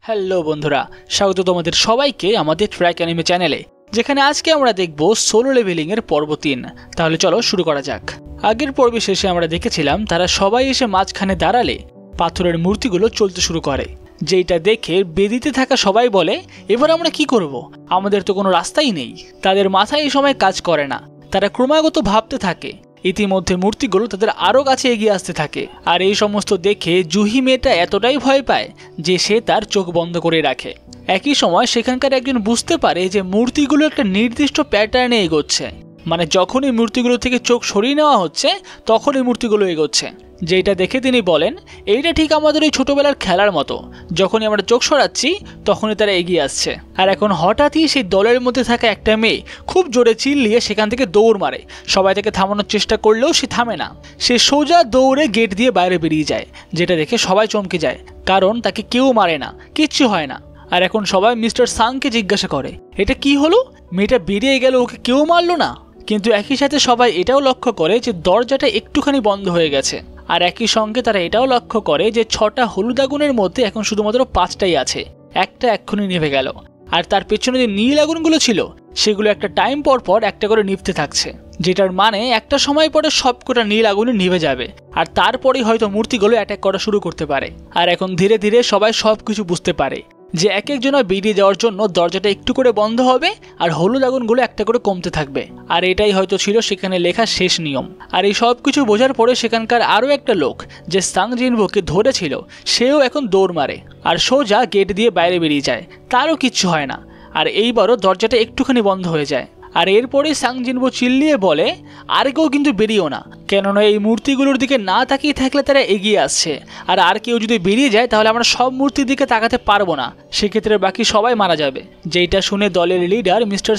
Hello বন্ধুরা, স্বাগত তোমাদের সবাইকে আমাদের ট্র্যাক অ্যানিমে চ্যানেলে, যেখানে আজকে আমরা দেখব সোলো লেভেলিং এর পর্ব 3। তাহলে চলো শুরু করা যাক। আগের পর্বে শেষে আমরা দেখেছিলাম তারা সবাই এসে মাঝখানে দাঁড়ালে পাথরের মূর্তিগুলো চলতে শুরু করে, যেটা দেখে বেদিতে থাকা সবাই বলে এবার আমরা কি করব, আমাদের তো কোনো রাস্তাই নেই। তাদের মাথায় এই সময় কাজ করে না, তারা ক্রমাগত ভাবতে থাকে। ইতিমধ্যে মূর্তিগুলো তাদের আরও কাছে এগিয়ে আসতে থাকে, আর এই সমস্ত দেখে জুহি মেয়েটা এতটাই ভয় পায় যে সে তার চোখ বন্ধ করে রাখে। একই সময় সেখানকার একজন বুঝতে পারে যে মূর্তিগুলো একটা নির্দিষ্ট প্যাটার্নে এগোচ্ছে, মানে যখনই মূর্তিগুলো থেকে চোখ সরিয়ে নেওয়া হচ্ছে তখনই মূর্তিগুলো এগোচ্ছে। যেটা দেখে তিনি বলেন এইটা ঠিক আমাদের ওই ছোটবেলার খেলার মতো, যখনই আমরা চোখ সরাচ্ছি তখনই তারা এগিয়ে আসছে। আর এখন হঠাৎই সেই দলের মধ্যে থাকা একটা মেয়ে খুব জোরে চিল্লিয়ে সেখান থেকে দৌড় মারে। সবাই তাকে থামানোর চেষ্টা করলেও সে থামে না, সে সোজা দৌড়ে গেট দিয়ে বাইরে বেরিয়ে যায়। যেটা দেখে সবাই চমকে যায়, কারণ তাকে কেউ মারে না, কিচ্ছু হয় না। আর এখন সবাই মিস্টার সাংকে জিজ্ঞাসা করে এটা কি হলো, মেয়েটা বেরিয়ে গেল, ওকে কেউ মারলো না? কিন্তু একই সাথে সবাই এটাও লক্ষ্য করে যে দরজাটা একটুখানি বন্ধ হয়ে গেছে। আর একই সঙ্গে তারা এটাও লক্ষ্য করে যে 6টা হলুদ আগুনের মধ্যে এখন শুধুমাত্র 5টাই আছে, একটা এক্ষুনি নিভে গেল। আর তার পেছনে যে নীল আগুনগুলো ছিল সেগুলো একটা টাইম পর পর একটা করে নিভতে থাকছে, যেটার মানে একটা সময় পরে সবকটা নীল আগুনে নিভে যাবে, আর তারপরেই হয়তো মূর্তিগুলো অ্যাটাক করা শুরু করতে পারে। আর এখন ধীরে ধীরে সবাই সবকিছু বুঝতে পারে যে এক একজনের বেরিয়ে যাওয়ার জন্য দরজাটা একটু করে বন্ধ হবে আর হলুদ আগুনগুলো একটা করে কমতে থাকবে। আর এটাই হয়তো ছিল সেখানে লেখা শেষ নিয়ম। আর এই সব কিছু বোঝার পরে সেখানকার আরও একটা লোক যে সাং জিনবোকে ধরেছিল সেও এখন দৌড় মারে আর সোজা গেট দিয়ে বাইরে বেরিয়ে যায়, তারও কিচ্ছু হয় না। আর এইবারও দরজাটা একটুখানি বন্ধ হয়ে যায়। আর এরপরে সাং জিনবো চিল্লিয়ে বলে আর কেউ কিন্তু বেরিয়েও না, কেননা এই মূর্তিগুলোর দিকে না তাকিয়ে থাকলে তারা এগিয়ে আসছে, আর কেউ যদি বেরিয়ে যায় তাহলে আমরা সব মূর্তির দিকে তাকাতে পারবো না, সেক্ষেত্রে বাকি সবাই মারা যাবে। যেটা শুনে দলের লিডার মিস্টার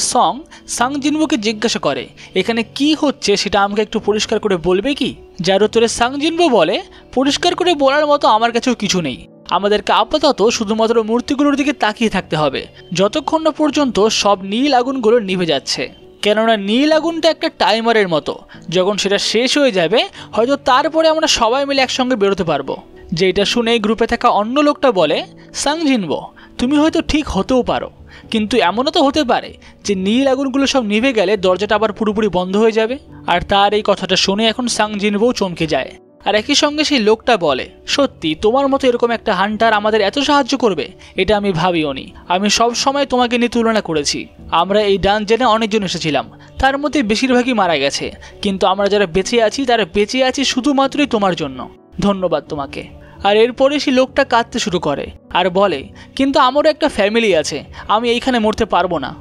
সাং জিনবোকে জিজ্ঞাসা করে এখানে কি হচ্ছে সেটা আমাকে একটু পরিষ্কার করে বলবে কি? যার উত্তরে সাং জিনবো বলে পরিষ্কার করে বলার মতো আমার কাছেও কিছু নেই, আমাদেরকে আপাতত শুধুমাত্র মূর্তিগুলোর দিকে তাকিয়ে থাকতে হবে যতক্ষণ না পর্যন্ত সব নীল আগুনগুলো নিভে যাচ্ছে। কেননা নীল আগুনটা একটা টাইমারের মতো, যখন সেটা শেষ হয়ে যাবে হয়তো তারপরে আমরা সবাই মিলে একসঙ্গে বেরোতে পারবো। যেটা শুনে গ্রুপে থাকা অন্য লোকটা বলে সাং জিনবো তুমি হয়তো ঠিক হতেও পারো, কিন্তু এমনও তো হতে পারে যে নীল আগুনগুলো সব নিভে গেলে দরজাটা আবার পুরোপুরি বন্ধ হয়ে যাবে। আর তার এই কথাটা শুনে এখন সাং জিনবো চমকে যায়। আর একই সঙ্গে সেই লোকটা বলে সত্যি তোমার মতো এরকম একটা হান্টার আমাদের এত সাহায্য করবে এটা আমি ভাবিও নি। আমি সব সময় তোমাকে নিয়ে তুলনা করেছি, আমরা এই ডানজেনে অনেকজন এসেছিলাম, তার মধ্যে বেশিরভাগই মারা গেছে, কিন্তু আমরা যারা বেঁচে আছি তারা বেঁচে আছি শুধুমাত্রই তোমার জন্য, ধন্যবাদ তোমাকে। আর এরপরে সেই লোকটা কাঁদতে শুরু করে আর বলে কিন্তু আমারও একটা ফ্যামিলি আছে, আমি এইখানে মরতে পারবো না,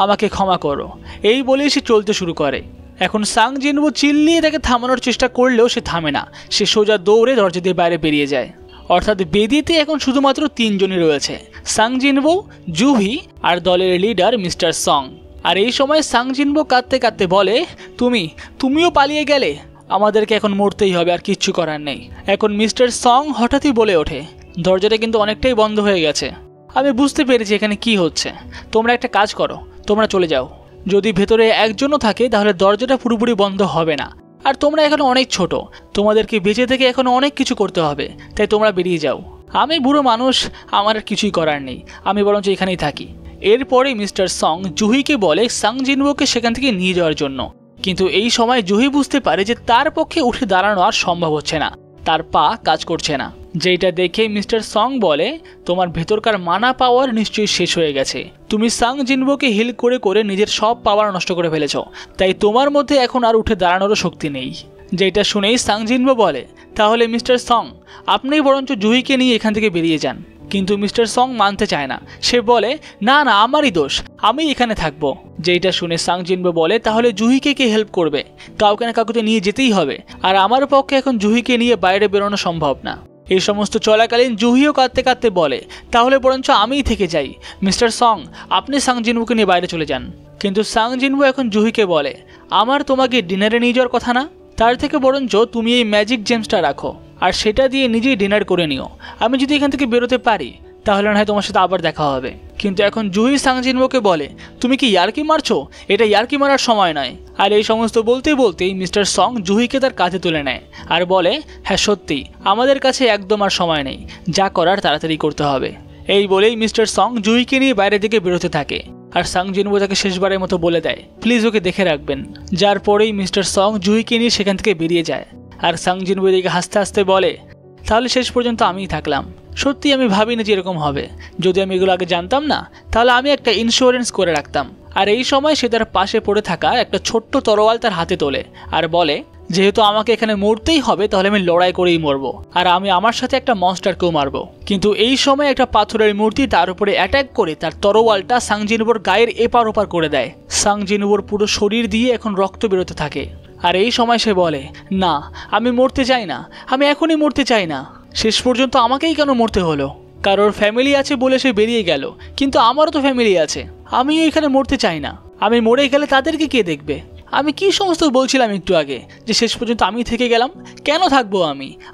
আমাকে ক্ষমা করো। এই বলেই সে চলতে শুরু করে। এখন সাং জিনবো চিল্লিয়ে তাকে থামানোর চেষ্টা করলেও সে থামে না, সে সোজা দৌড়ে দরজা দিয়ে বাইরে বেরিয়ে যায়। অর্থাৎ বেদিতে এখন শুধুমাত্র 3জনই রয়েছে, সাং জিনবো, জুহি আর দলের লিডার মিস্টার সং। আর এই সময় সাং জিনবো কাঁদতে কাঁদতে বলে তুমিও পালিয়ে গেলে, আমাদেরকে এখন মরতেই হবে, আর কিচ্ছু করার নেই। এখন মিস্টার সং হঠাৎই বলে ওঠে দরজাটা কিন্তু অনেকটাই বন্ধ হয়ে গেছে, আমি বুঝতে পেরেছি এখানে কি হচ্ছে, তোমরা একটা কাজ করো, তোমরা চলে যাও, যদি ভেতরে একজনও থাকে তাহলে দরজাটা পুরোপুরি বন্ধ হবে না, আর তোমরা এখন অনেক ছোট, তোমাদেরকে বেঁচে থেকে এখন অনেক কিছু করতে হবে, তাই তোমরা বেরিয়ে যাও, আমি বুড়ো মানুষ, আমার আর কিছুই করার নেই, আমি বরঞ্চ এখানেই থাকি। এরপরে মিস্টার সং জুহিকে বলে সাং জিনবোকে সেখান থেকে নিয়ে যাওয়ার জন্য, কিন্তু এই সময় জুহি বুঝতে পারে যে তার পক্ষে উঠে দাঁড়ানো আর সম্ভব হচ্ছে না, তার পা কাজ করছে না। যেটা দেখে মিস্টার সং বলে তোমার ভেতরকার মানা পাওয়ার নিশ্চয়ই শেষ হয়ে গেছে, তুমি সাং জিনবোকে হিল করে করে নিজের সব পাওয়ার নষ্ট করে ফেলেছ, তাই তোমার মধ্যে এখন আর উঠে দাঁড়ানোরও শক্তি নেই। যেটা শুনেই সাং জিনবো বলে তাহলে মিস্টার সং আপনিই বরঞ্চ জুহিকে নিয়ে এখান থেকে বেরিয়ে যান। কিন্তু মিস্টার সং মানতে চায় না, সে বলে না আমারই দোষ, আমি এখানে থাকবো। যেটা শুনে সাং জিনবো বলে তাহলে জুহিকে কে হেল্প করবে, কাউকে না কাউকে নিয়ে যেতেই হবে, আর আমার পক্ষে এখন জুহিকে নিয়ে বাইরে বেরোনো সম্ভব না। এই সমস্ত চলাকালীন জুহিও কাঁদতে কাঁদতে বলে তাহলে বরঞ্চ আমিই থেকে যাই, মিস্টার সং আপনি সাং জিনবোকে নিয়ে বাইরে চলে যান। কিন্তু সাং জিনবো এখন জুহিকে বলে আমার তোমাকে ডিনারে নিয়ে যাওয়ার কথা না, তার থেকে বরঞ্চ তুমি এই ম্যাজিক জেমসটা রাখো আর সেটা দিয়ে নিজেই ডিনার করে নিও, আমি যদি এখান থেকে বেরোতে পারি তাহলে না হয় তোমার সাথে আবার দেখা হবে। কিন্তু এখন জুহি সাং জিনবোকে বলে তুমি কি ইয়ার্কি মারছো, এটা ইয়ার্কি মারার সময় নয়। আর এই সমস্ত বলতে বলতেই মিস্টার সং জুহিকে তার কাঁধে তুলে নেয় আর বলে হ্যাঁ সত্যি আমাদের কাছে একদম আর সময় নেই, যা করার তাড়াতাড়ি করতে হবে। এই বলেই মিস্টার সং জুহিকে নিয়ে বাইরের দিকে বেরোতে থাকে আর সাং জিনবো তাকে শেষবারের মতো বলে দেয় প্লিজ ওকে দেখে রাখবেন। যার পরেই মিস্টার সং জুহিকে নিয়ে সেখান থেকে বেরিয়ে যায় আর সাং জিনবো এদিকে হাসতে হাসতে বলে তাহলে শেষ পর্যন্ত আমিই থাকলাম। সত্যি আমি ভাবিনি যে এরকম হবে। যদি আমি এগুলো আগে জানতাম না তাহলে আমি একটা ইন্স্যুরেন্স করে রাখতাম। আর এই সময় সে তার পাশে পড়ে থাকা একটা ছোট্ট তরোয়াল তার হাতে তোলে আর বলে যেহেতু আমাকে এখানে মরতেই হবে তাহলে আমি লড়াই করেই মরবো আর আমি আমার সাথে একটা মনস্টারকেও মারবো। কিন্তু এই সময় একটা পাথরের মূর্তি তার উপরে অ্যাটাক করে তার তরোয়ালটা সাং জিনবোর গায়ের এপার ওপার করে দেয়। সাং জিনবোর পুরো শরীর দিয়ে এখন রক্ত বেরোতে থাকে আর এই সময় সে বলে না আমি মরতে চাই না, আমি এখনই মরতে চাই না। শেষ পর্যন্ত আমাকেই কেন মরতে হলো? কারোর ফ্যামিলি আছে বলে সে বেরিয়ে গেল, কিন্তু আমারও তো ফ্যামিলি আছে, আমিও এখানে মরতে চাই না। আমি মরে গেলে তাদেরকে কে দেখবে? আমি কি সমস্ত বলছিলাম একটু আগে যে শেষ পর্যন্ত আমি থেকে গেলাম? কেন থাকবো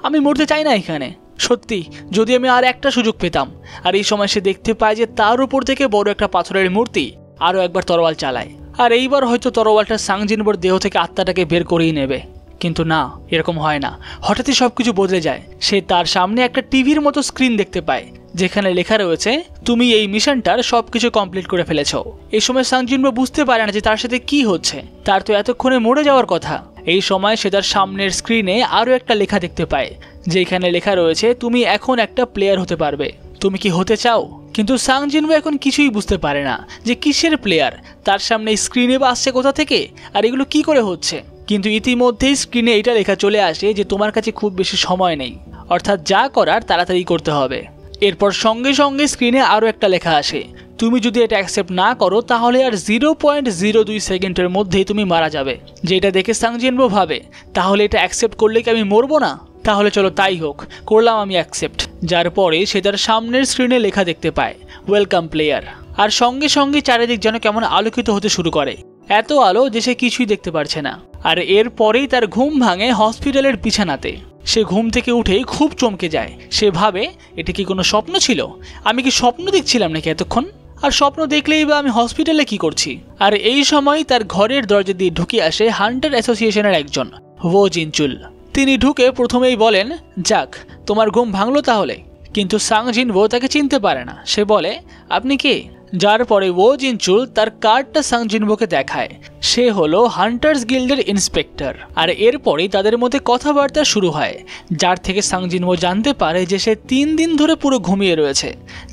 আমি মরতে চাই না এখানে। সত্যি যদি আমি আর একটা সুযোগ পেতাম। আর এই সময় সে দেখতে পায় যে তার উপর থেকে বড় একটা পাথরের মূর্তি আরও একবার তরোয়াল চালায় আর এইবার হয়তো তরোয়ালটা সাং জিনবোর দেহ থেকে আত্মাটাকে বের করেই নেবে। কিন্তু না, এরকম হয় না। হঠাৎই সবকিছু বদলে যায়। সে তার সামনে একটা টিভির মতো স্ক্রিন দেখতে পায় যেখানে লেখা রয়েছে তুমি এই মিশনটার সবকিছু কমপ্লিট করে ফেলেছো। এই সময় সাং জিনবো বুঝতে পারে না যে তার সাথে কি হচ্ছে, তার তো এতক্ষণে মরে যাওয়ার কথা। এই সময় সে তার সামনের স্ক্রিনে আরও একটা লেখা দেখতে পায় যেখানে লেখা রয়েছে তুমি এখন একটা প্লেয়ার হতে পারবে, তুমি কি হতে চাও? কিন্তু সাং জিনবো এখন কিছুই বুঝতে পারে না যে কিসের প্লেয়ার, তার সামনে স্ক্রিনে বা আসছে কোথা থেকে, আর এগুলো কি করে হচ্ছে। কিন্তু ইতিমধ্যেই স্ক্রিনে এটা লেখা চলে আসে যে তোমার কাছে খুব বেশি সময় নেই, অর্থাৎ যা করার তাড়াতাড়ি করতে হবে। এরপর সঙ্গে সঙ্গে স্ক্রিনে আরও একটা লেখা আসে তুমি যদি এটা অ্যাকসেপ্ট না করো তাহলে আর 0.02 সেকেন্ডের মধ্যেই তুমি মারা যাবে। যেটা দেখে সাং জিনবো ভাবে তাহলে এটা অ্যাকসেপ্ট করলে কি আমি মরবো না? তাহলে চলো তাই হোক, করলাম আমি অ্যাকসেপ্ট। যার পরে সে তার সামনের স্ক্রিনে লেখা দেখতে পায় ওয়েলকাম প্লেয়ার। আর সঙ্গে সঙ্গে চারিদিক যেন কেমন আলোকিত হতে শুরু করে, এত আলো যে সে কিছুই দেখতে পারছে না। আর এরপরেই তার ঘুম ভাঙে হসপিটালের বিছানাতে। সে ঘুম থেকে উঠেই খুব চমকে যায়। সে ভাবে এটা কি কোনো স্বপ্ন ছিল? আমি কি স্বপ্ন দেখছিলাম নাকি এতক্ষণ? আর স্বপ্ন দেখলেই বা আমি হসপিটালে কি করছি? আর এই সময় তার ঘরের দরজা দিয়ে ঢুকে আসে হান্টার অ্যাসোসিয়েশনের একজন ওয়ো জিনচুল। তিনি ঢুকে প্রথমেই বলেন যাক তোমার ঘুম ভাঙলো তাহলে। কিন্তু সাং জিনবো তাকে চিনতে পারে না। সে বলে আপনি কে? যার পরে ওয়ো জিনচুল তার কার্ডটা সাং জিনবোকে দেখায়। সে হলো হান্টার্স গিল্ডের ইন্সপেক্টর। আর এরপরেই তাদের মধ্যে কথাবার্তা শুরু হয়, যার থেকে সাং জিনবো জানতে পারে যে সে 3 দিন ধরে পুরো ঘুমিয়ে রয়েছে,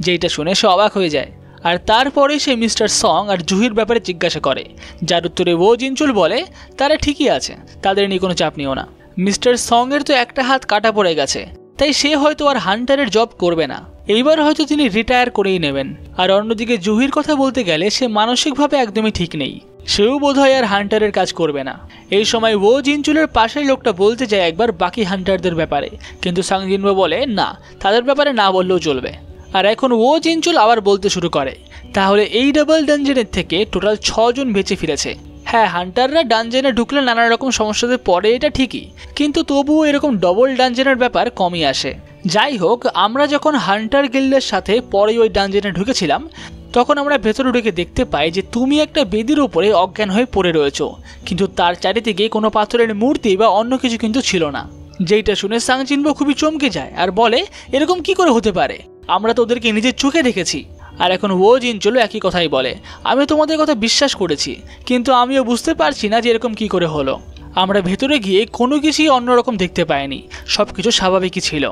যেটা শুনে সে অবাক হয়ে যায়। আর তারপরে সে মিস্টার সং আর জুহির ব্যাপারে জিজ্ঞাসা করে, যার উত্তরে ওয়ো জিনচুল বলে তারা ঠিকই আছে, তাদের নিয়ে কোনো চাপ নিও না। মিস্টার সং এর তো একটা হাত কাটা পড়ে গেছে, তাই সে হয়তো আর হান্টারের জব করবে না, এইবার হয়তো তিনি রিটায়ার করেই নেবেন। আর অন্যদিকে জুহির কথা বলতে গেলে সে মানসিকভাবে একদমই ঠিক নেই, সেও বোধহয় আর হান্টারের কাজ করবে না। এই সময় ওয়ো জিনচুলের পাশের লোকটা বলতে যায় একবার বাকি হান্টারদের ব্যাপারে, কিন্তু সাং জিনবো বলে না, তাদের ব্যাপারে না বললেও চলবে। আর এখন ওয়ো জিনচুল আবার বলতে শুরু করে তাহলে এই ডাবল ডানজেনের থেকে টোটাল 6 জন বেঁচে ফিরেছে। হ্যাঁ, হান্টাররা ডানজেনে ঢুকলে নানা রকম সমস্যাতে পড়ে, এটা ঠিকই, কিন্তু তবুও এরকম ডবল ডানজেনের ব্যাপার কমই আসে। যাই হোক, আমরা যখন হান্টার গিল্ডের সাথে পরে ওই ডানজেনে ঢুকেছিলাম তখন আমরা ভেতরে ঢুকে দেখতে পাই যে তুমি একটা বেদির উপরে অজ্ঞান হয়ে পড়ে রয়েছো, কিন্তু তার চারিদিকে কোনো পাথরের মূর্তি বা অন্য কিছু কিন্তু ছিল না। যেইটা শুনে সাং জিনবো খুবই চমকে যায় আর বলে এরকম কি করে হতে পারে, আমরা তো ওদেরকে নিজের চোখে দেখেছি। আর এখন ওয়ো জিনচুল একই কথাই বলে, আমি তোমাদের কথা বিশ্বাস করেছি, কিন্তু আমিও বুঝতে পারছি না যে এরকম কি করে হলো। আমরা ভেতরে গিয়ে কোনো কিছুই অন্যরকম দেখতে পাইনি, সব কিছু স্বাভাবিকই ছিল।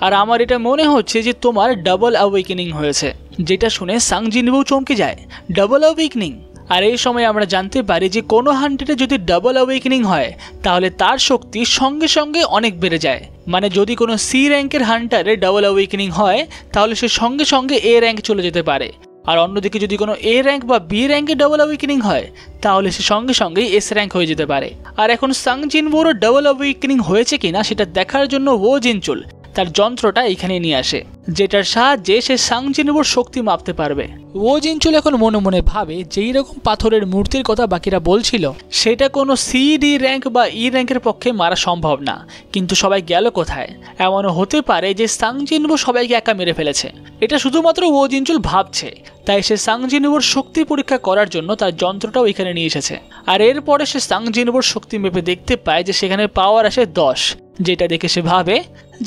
আর আমার এটা মনে হচ্ছে যে তোমার ডাবল অ্যাওয়েকেনিং হয়েছে। যেটা শুনে সাং জিনবো চমকে যায়, ডাবল অ্যাওয়েকেনিং? আর এই সময় আমরা জানতে পারি যে কোনো হান্টারে যদি ডাবল অ্যাওয়েকেনিং হয় তাহলে তার শক্তি সঙ্গে সঙ্গে অনেক বেড়ে যায়। মানে যদি কোনো সি র্যাঙ্কের হান্টারে ডাবল অ্যাওয়েকেনিং হয় তাহলে সে সঙ্গে সঙ্গে এ র্যাঙ্ক চলে যেতে পারে, আর অন্যদিকে যদি কোনো এ র্যাঙ্ক বা বি র্যাঙ্কে ডাবল অ্যাওয়েকেনিং হয় তাহলে সে সঙ্গে সঙ্গেই এস র্যাঙ্ক হয়ে যেতে পারে। আর এখন সাং জিনবোরও ডাবল অ্যাওয়েকেনিং হয়েছে কিনা সেটা দেখার জন্য ওয়ো জিনচুল তার যন্ত্রটা এখানে নিয়ে আসে, যেটার সাহায্যে সে সাং জিনবোর শক্তি মাপতে পারবে। ওয়ো জিনচুল এখন মনে মনে ভাবে যেই রকম পাথরের মূর্তির কথা বাকিরা বলছিল সেটা কোনো সি ডি র্যাঙ্ক বা ই র্যাঙ্কের পক্ষে মারা সম্ভব না, কিন্তু সবাই গেল কোথায়? এমনও হতে পারে যে সাং জিনবো সবাইকে একা মেরে ফেলেছে, এটা শুধুমাত্র ওয়ো জিনচুল ভাবছে। তাই সে সাং জিনবোর শক্তি পরীক্ষা করার জন্য তার যন্ত্রটাও এখানে নিয়ে এসেছে। আর এরপরে সে সাং জিনবোর শক্তি মেপে দেখতে পায় যে সেখানে পাওয়ার আসে 10, যেটা দেখে সে ভাবে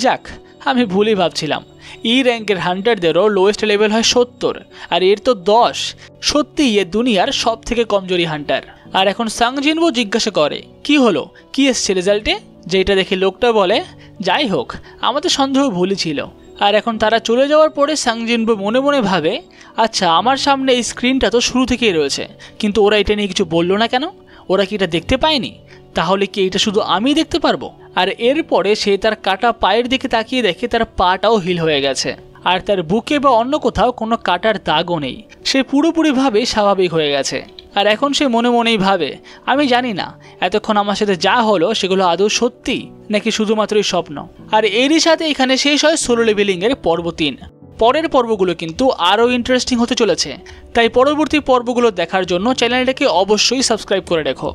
যাক আমি ভুলই ভাবছিলাম, ই র্যাঙ্কের হান্টারদেরও লোয়েস্ট লেভেল হয় 70 আর এর তো 10। সত্যি এ দুনিয়ার সব থেকে কমজোরি হান্টার। আর এখন সাং জিনবো জিজ্ঞাসা করে কি হলো, কি এসছে রেজাল্টে, যেটা দেখে লোকটা বলে যাই হোক আমাদের সন্দেহ ভুলই ছিল। আর এখন তারা চলে যাওয়ার পরে সাং জিনবো মনে মনে ভাবে আচ্ছা আমার সামনে এই স্ক্রিনটা তো শুরু থেকেই রয়েছে, কিন্তু ওরা এটা নিয়ে কিছু বললো না কেন? ওরা কি এটা দেখতে পায়নি? তাহলে কি এটা শুধু আমি দেখতে পারবো? আর এরপরে সে তার কাটা পায়ের দিকে তাকিয়ে দেখে তার পাটাও হিল হয়ে গেছে, আর তার বুকে বা অন্য কোথাও কোনো কাটার দাগও নেই। সে পুরোপুরিভাবে স্বাভাবিক হয়ে গেছে। আর এখন সে মনে মনেই ভাবে আমি জানি না এতক্ষণ আমার সাথে যা হলো সেগুলো আদৌ সত্যি নাকি শুধুমাত্রই স্বপ্ন। আর এরই সাথে এখানে শেষ হয় সোলো লেভেলিংয়ের পর্ব 3। পরের পর্বগুলো কিন্তু আরও ইন্টারেস্টিং হতে চলেছে, তাই পরবর্তী পর্বগুলো দেখার জন্য চ্যানেলটাকে অবশ্যই সাবস্ক্রাইব করে রেখো।